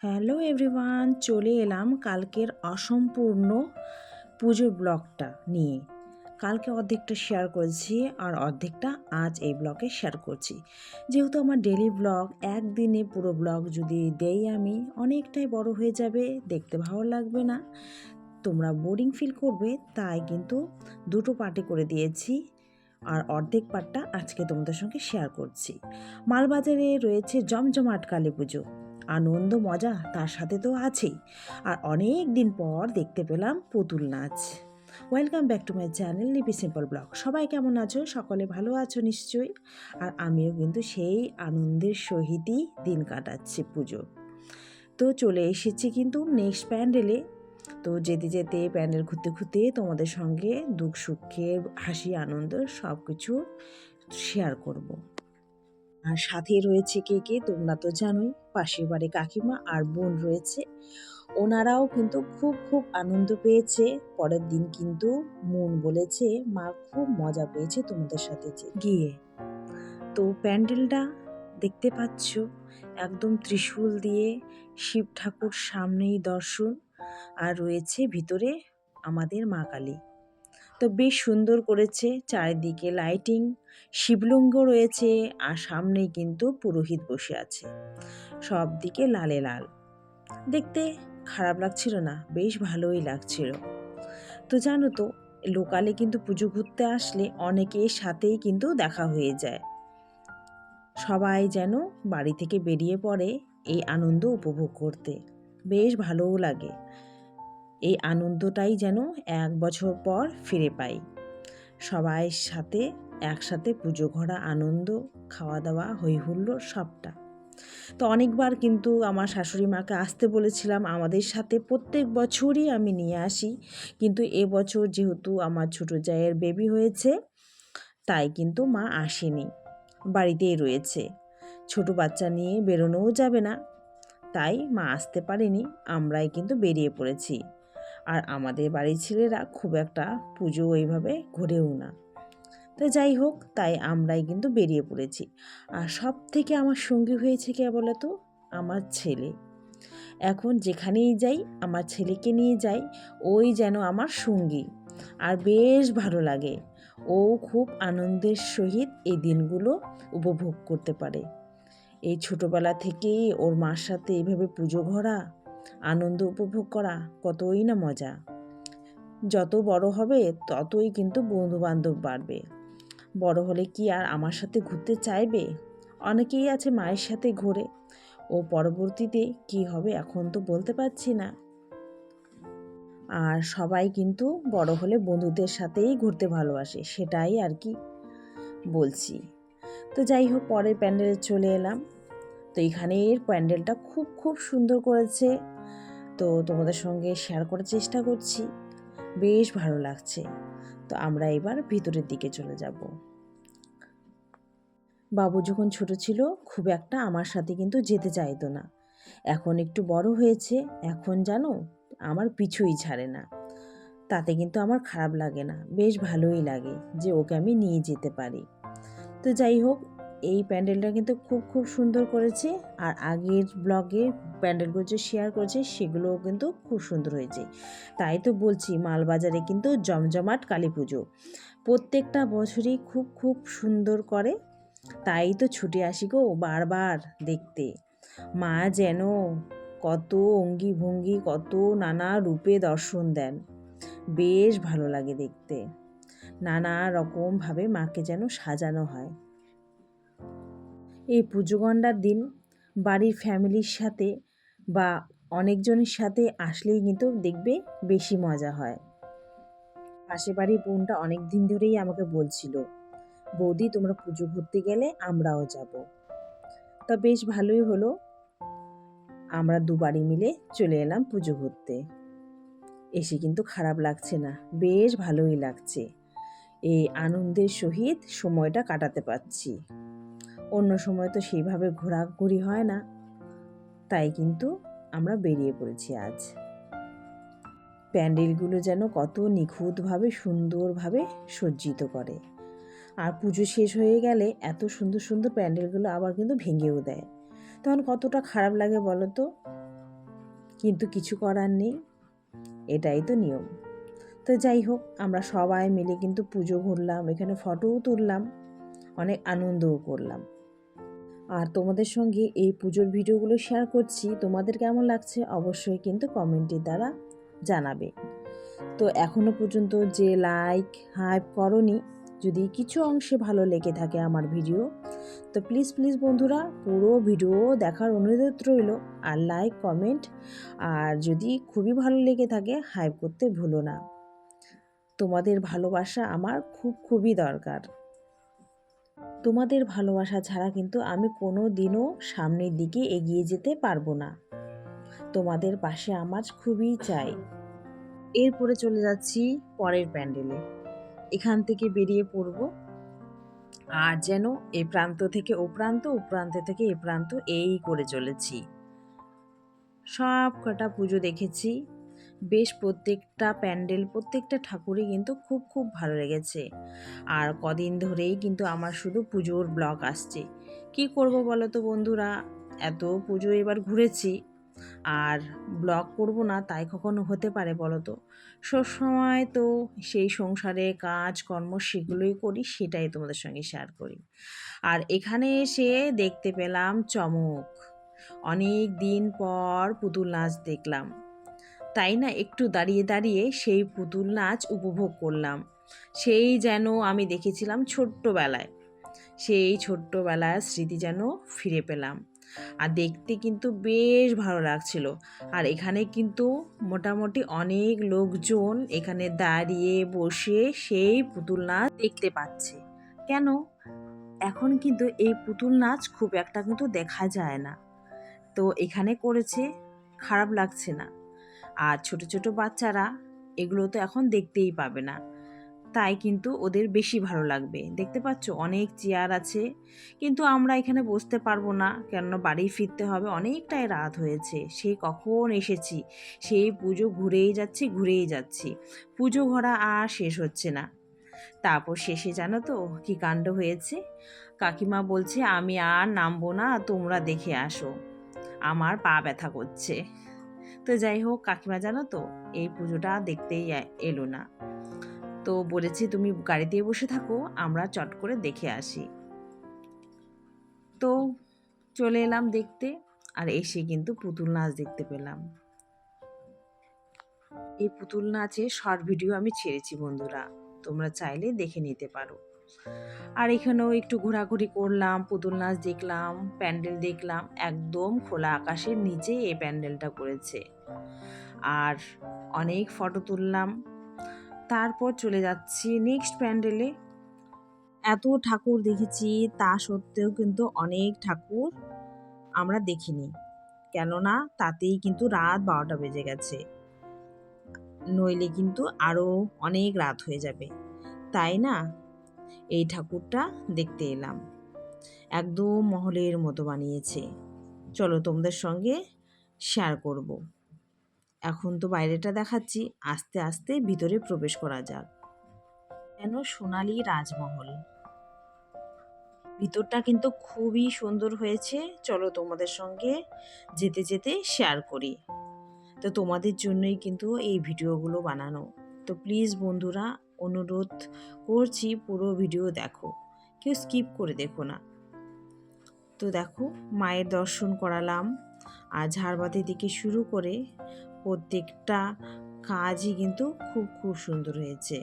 Hello everyone, চলে এলাম কালকের অসম্পূর্ণ পুজোর ব্লগটা নিয়ে। কালকে অর্ধেকটা শেয়ার করেছি আর অর্ধেকটা আজ এই ব্লগে শেয়ার করছি। যেহেতু আমার ডেলি ব্লগ, একদিনে পুরো ব্লগ যদি দেই আমি অনেকটাই বড় হয়ে যাবে, দেখতে ভালো লাগবে না, তোমরা বোরিং ফিল করবে। তাই কিন্তু দুটো পার্টে করে দিয়েছি আর অর্ধেক পার্টটা আজকে তোমাদের সঙ্গে শেয়ার করছি। মালবাজারে রয়েছে জমজমাট কালী পুজো, আনন্দ মজা তার সাথে তো আছেই। আর অনেক দিন পর দেখতে পেলাম পুতুল নাচ। Welcome back to my channel লিপি সিম্পল ব্লগ। সবাই কেমন আছো? সকলে ভালো আছো নিশ্চয়ই। আর আমিও কিন্তু সেই আনন্দের সহিতই দিন কাটাচ্ছি পুজো। তো চলে এসেছি কিন্তু নেক্সট প্যান্ডেলে। তো যেতে যেতে প্যান্ডেল ঘুরতে ঘুরতে তোমাদের সঙ্গে দুঃখ সুখের হাসি আনন্দ সব কিছু শেয়ার করব। আর সাথে রয়েছে কে কে তোমরা তো জানোই, পাশের বাড়ি কাকিমা আর বোন রয়েছে। ওনারাও কিন্তু খুব খুব আনন্দ পেয়েছে। পরের দিন কিন্তু মন বলেছে মা খুব মজা পেয়েছে তোমাদের সাথে গিয়ে। তো প্যান্ডেলটা দেখতে পাচ্ছ, একদম ত্রিশূল দিয়ে শিব ঠাকুর সামনেই দর্শন, আর রয়েছে ভিতরে আমাদের মা কালী। তো বেশ সুন্দর করেছে, চারিদিকে লাইটিং, শিবলিঙ্গ রয়েছে আর সামনেই কিন্তু পুরোহিত বসে আছে। সব দিকে লালে লাল, দেখতে খারাপ লাগছিল না, বেশ ভালোই লাগছিল। তো জানো তো, লোকালে কিন্তু পুজো ঘুরতে আসলে অনেকের সাথেই কিন্তু দেখা হয়ে যায়। সবাই যেন বাড়ি থেকে বেরিয়ে পড়ে এই আনন্দ উপভোগ করতে, বেশ ভালোও লাগে। এই আনন্দটাই যেন 1 বছর পর ফিরে পাই। সবাই সাথে একসাথে পুজো ঘোরা আনন্দ, খাওয়া দাওয়া, হই হুল্লোড় সবটা। তো অনেকবার কিন্তু আমার শাশুড়ি মাকে আসতে বলেছিলাম আমাদের সাথে, প্রত্যেক বছরই আমি নিয়ে আসি। কিন্তু এবছর যেহেতু আমার ছোটো জায়ের বেবি হয়েছে, তাই কিন্তু মা আসেনি, বাড়িতেই রয়েছে। ছোট বাচ্চা নিয়ে বেরোনোও যাবে না, তাই মা আসতে পারেনি। আমরাই কিন্তু বেরিয়ে পড়েছি। আর আমাদের বাড়ির ছেলেরা খুব একটা পুজো ওইভাবে ঘোরেও না। তো যাই হোক, তাই আমরাই কিন্তু বেরিয়ে পড়েছি। আর সব থেকে আমার সঙ্গী হয়েছে কে বলো তো? আমার ছেলে। এখন যেখানেই যাই আমার ছেলেকে নিয়ে যাই, ওই যেন আমার সঙ্গী। আর বেশ ভালো লাগে, ও খুব আনন্দের সহিত এই দিনগুলো উপভোগ করতে পারে। এই ছোটোবেলা থেকেই ওর মার সাথে এইভাবে পুজো ঘোরা, আনন্দ উপভোগ করা কতই না মজা। যত বড় হবে ততই কিন্তু বন্ধু বান্ধব বাড়বে। বড় হলে কি আর আমার সাথে ঘুরতে চাইবে? অনেকেই আছে মায়ের সাথে ঘোরে, ও পরবর্তীতে কি হবে এখন তো বলতে পারছি না। আর সবাই কিন্তু বড় হলে বন্ধুদের সাথেই ঘুরতে ভালোবাসে, সেটাই আর কি বলছি। তো যাই হোক, পরের প্যান্ডেলে চলে এলাম। তো এখানের প্যান্ডেলটা খুব খুব সুন্দর করেছে, তো তোমাদের সঙ্গে শেয়ার করার চেষ্টা করছি। বেশ ভালো লাগছে। তো আমরা এবার ভিতরের দিকে চলে যাব। বাবু যখন ছোট ছিল খুব একটা আমার সাথে কিন্তু যেতে চাইতো না। এখন একটু বড় হয়েছে, এখন জানো আমার পিছুই ছাড়ে না। তাতে কিন্তু আমার খারাপ লাগে না, বেশ ভালোই লাগে যে ওকে আমি নিয়ে যেতে পারি। তো যাই হোক, এই প্যান্ডেলটা কিন্তু খুব খুব সুন্দর করেছে। আর আগের ব্লগে প্যান্ডেলগুলো যে শেয়ার করেছে সেগুলোও কিন্তু খুব সুন্দর হয়েছে। তাই তো বলছি, মালবাজারে কিন্তু জমজমাট কালী পুজো প্রত্যেকটা বছরই খুব খুব সুন্দর করে। তাই তো ছুটে আসি গো বারবার দেখতে। মা যেন কত অঙ্গি ভঙ্গি, কত নানা রূপে দর্শন দেন, বেশ ভালো লাগে দেখতে। নানা রকমভাবে মাকে যেন সাজানো হয়। এই পুজো গণ্ডার দিন বাড়ির ফ্যামিলির সাথে বা অনেকজনের সাথে আসলেই কিন্তু দেখবে বেশি মজা হয়। পাশে বাড়ির বোনটা অনেক দিন ধরেই আমাকে বলছিল, বৌদি তোমরা পুজো ঘুরতে গেলে আমরাও যাব। তা বেশ ভালোই হলো, আমরা দুবারই মিলে চলে এলাম পুজো ঘুরতে। এসে কিন্তু খারাপ লাগছে না, বেশ ভালোই লাগছে। এই আনন্দের সহিত সময়টা কাটাতে পারছি। অন্য সময় তো সেইভাবে ঘোরাঘুরি হয় না, তাই কিন্তু আমরা বেরিয়ে পড়েছি আজ। প্যান্ডেলগুলো যেন কত নিখুঁতভাবে সুন্দরভাবে সজ্জিত করে। আর পুজো শেষ হয়ে গেলে এত সুন্দর সুন্দর প্যান্ডেলগুলো আবার কিন্তু ভেঙেও দেয়, তখন কতটা খারাপ লাগে বলো তো। কিন্তু কিছু করার নেই, এটাই তো নিয়ম। তো যাই হোক, আমরা সবাই মিলে কিন্তু পুজো ঘুরলাম, এখানে ফটোও তুললাম, অনেক আনন্দও করলাম। আর তোমাদের সঙ্গে এই পুজোর ভিডিওগুলো শেয়ার করছি, তোমাদের কেমন লাগছে অবশ্যই কিন্তু কমেন্টের দ্বারা জানাবে। তো এখনও পর্যন্ত যে লাইক হাইপ করনি, যদি কিছু অংশে ভালো লেগে থাকে আমার ভিডিও, তো প্লিজ প্লিজ বন্ধুরা পুরো ভিডিও দেখার অনুরোধ রইল, আর লাইক কমেন্ট, আর যদি খুবই ভালো লেগে থাকে হাইপ করতে ভুলো না। তোমাদের ভালোবাসা আমার খুবই দরকার। তোমাদের ভালোবাসা ছাড়া কিন্তু আমি কোনো দিনও সামনের দিকে এগিয়ে যেতে পারবো না। তোমাদের পাশে আমার খুবই চাই। এরপরে চলে যাচ্ছি পরের প্যান্ডেলে, এখান থেকে বেরিয়ে পড়ব। আর যেন এ প্রান্ত থেকে ও প্রান্ত, ও প্রান্ত থেকে এ প্রান্ত, এই করে চলেছি। সব কটা পুজো দেখেছি, বেশ প্রত্যেকটা প্যান্ডেল, প্রত্যেকটা ঠাকুরই কিন্তু খুব ভালো লেগেছে। আর কদিন ধরেই কিন্তু আমার শুধু পুজোর ব্লগ আসছে। কি করব বলো তো বন্ধুরা, এত পুজো এবার ঘুরেছি, আর ব্লগ করব না তাই কখনো হতে পারে বলো তো? সবসময় তো সেই সংসারে কাজ কর্ম সেগুলোই করি, সেটাই তোমাদের সঙ্গে শেয়ার করি। আর এখানে এসে দেখতে পেলাম চমক, অনেক দিন পর পুতুল নাচ দেখলাম, তাই না? একটু দাঁড়িয়ে সেই পুতুল নাচ উপভোগ করলাম। সেই যেন আমি দেখেছিলাম ছোট্টবেলায়, সেই ছোট্টবেলার স্মৃতি যেন ফিরে পেলাম। আর দেখতে কিন্তু বেশ ভালো লাগছিল। আর এখানে কিন্তু মোটামুটি অনেক লোকজন এখানে দাঁড়িয়ে বসে সেই পুতুল নাচ দেখতে পাচ্ছে। কেন? এখন কিন্তু এই পুতুল নাচ খুব একটা কিন্তু দেখা যায় না, তো এখানে করেছে, খারাপ লাগছে না। আর ছোট ছোট বাচ্চারা এগুলো তো এখন দেখতেই পাবে না, তাই কিন্তু ওদের বেশি ভালো লাগবে। দেখতে পাচ্ছ অনেক চেয়ার আছে, কিন্তু আমরা এখানে বসতে পারবো না, কেননা বাড়ি ফিরতে হবে, অনেকটাই রাত হয়েছে। সেই কখন এসেছি, সেই পুজো ঘুরেই যাচ্ছি, পুজো ঘোরা আর শেষ হচ্ছে না। তারপর শেষে জানো তো কি কাণ্ড হয়েছে? কাকিমা বলছে আমি আর নামবো না, তোমরা দেখে আসো, আমার পা ব্যথা করছে। তো যাই হোক, কাকিমা জানো তো এই পুজোটা দেখতেই এলো না, তো বলেছি তুমি গাড়িতে বসে থাকো, আমরা চট করে দেখে আসি। তো চলে এলাম দেখতে, আর এসে কিন্তু পুতুল নাচ দেখতে পেলাম। এই পুতুল নাচের শর্ট ভিডিও আমি ছেড়েছি বন্ধুরা, তোমরা চাইলে দেখে নিতে পারো। আর এখানেও একটু ঘোরাঘুরি করলাম, পুতুল নাচ দেখলাম, প্যান্ডেল দেখলাম, একদম খোলা আকাশের নিচে এই প্যান্ডেলটা করেছে। আর অনেক ফটো তুললাম। তারপর চলে যাচ্ছি নেক্সট প্যান্ডেলে। এত ঠাকুর দেখেছি, তা সত্ত্বেও কিন্তু অনেক ঠাকুর আমরা দেখিনি, কেননা তাতেই কিন্তু রাত 12টা বেজে গেছে, নইলে কিন্তু আরও অনেক রাত হয়ে যাবে, তাই না? এই ঠাকুরটা দেখতে এলাম, একদম মহলের মতো বানিয়েছে। চলো তোমাদের সঙ্গে শেয়ার করব। এখন তো বাইরেটা দেখাচ্ছি, আস্তে আস্তে ভিতরে প্রবেশ করা যাক। যেন সোনালী রাজমহল, ভিতরটা কিন্তু খুবই সুন্দর হয়েছে। চলো তোমাদের সঙ্গে যেতে যেতে শেয়ার করি। তো তোমাদের জন্যই কিন্তু এই ভিডিওগুলো বানানো, তো প্লিজ বন্ধুরা অনুরোধ করছি পুরো ভিডিও দেখো, কেউ স্কিপ করে দেখো না। তো দেখো মায়ের দর্শন করালাম, আর ঝাড়বাতি থেকে শুরু করে প্রত্যেকটা কাজই কিন্তু খুব সুন্দর হয়েছে।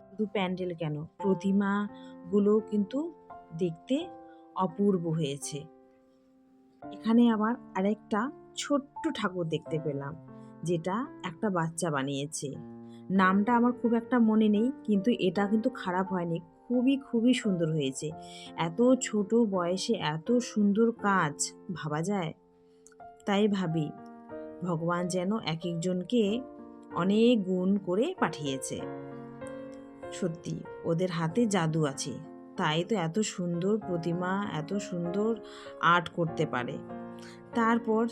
শুধু প্যান্ডেল কেন, প্রতিমাগুলো কিন্তু দেখতে অপূর্ব হয়েছে। এখানে আবার আরেকটা ছোট্ট ঠাকুর দেখতে পেলাম, যেটা একটা বাচ্চা বানিয়েছে। নামটা আমার খুব একটা মনে নেই, কিন্তু এটা কিন্তু খারাপ হয়নি, খুবই সুন্দর হয়েছে। এত ছোট বয়সে এত সুন্দর কাজ ভাবা যায়? তাই ভাবি ভগবান যেন এক একজনকে অনেক গুণ করে পাঠিয়েছে। সত্যি ওদের হাতে জাদু আছে, তাই তো এত সুন্দর প্রতিমা, এত সুন্দর আর্ট করতে পারে। তারপর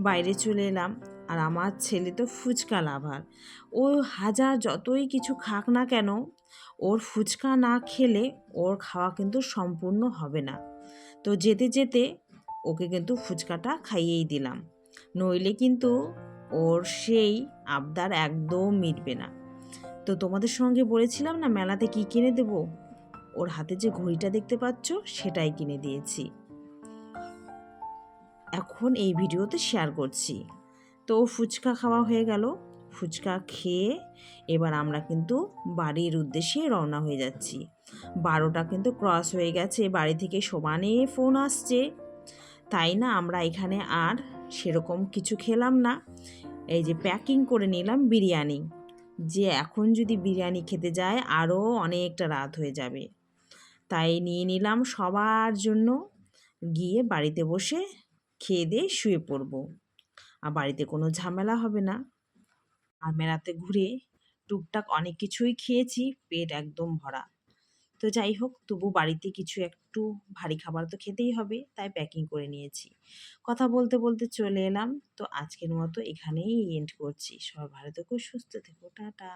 বাইরে চলে এলাম, আর আমার ছেলে তো ফুচকা লাভার, ও হাজার যতই কিছু খাক না কেন, ওর ফুচকা না খেলে ওর খাওয়া কিন্তু সম্পূর্ণ হবে না। তো যেতে যেতে ওকে কিন্তু ফুচকাটা খাইয়েই দিলাম, নইলে কিন্তু ওর সেই আবদার একদম মিটবে না। তো তোমাদের সঙ্গে বলেছিলাম না মেলাতে কি কিনে দেব, ওর হাতে যে ঘড়িটা দেখতে পাচ্ছ সেটাই কিনে দিয়েছি, এখন এই ভিডিওতে শেয়ার করছি। তো ফুচকা খাওয়া হয়ে গেল, ফুচকা খেয়ে এবার আমরা কিন্তু বাড়ির উদ্দেশ্যে রওনা হয়ে যাচ্ছি। 12টা কিন্তু ক্রস হয়ে গেছে, বাড়ি থেকে সমানে ফোন আসছে, তাই না আমরা এখানে আর সেরকম কিছু খেলাম না। এই যে প্যাকিং করে নিলাম বিরিয়ানি, যে এখন যদি বিরিয়ানি খেতে যায় আরও অনেকটা রাত হয়ে যাবে, তাই নিয়ে নিলাম সবার জন্য। গিয়ে বাড়িতে বসে খেয়ে দিয়ে শুয়ে পড়বো, আর বাড়িতে কোনো ঝামেলা হবে না। আর মেলাতে ঘুরে টুকটাক অনেক কিছুই খেয়েছি, পেট একদম ভরা। তো যাই হোক, তবু বাড়িতে কিছু একটু ভারী খাবার তো খেতেই হবে, তাই প্যাকিং করে নিয়েছি। কথা বলতে বলতে চলে এলাম। তো আজকের মতো এখানেই এন্ড করছি। সবাই ভালো থেকো, সুস্থ থেকো, টাটা।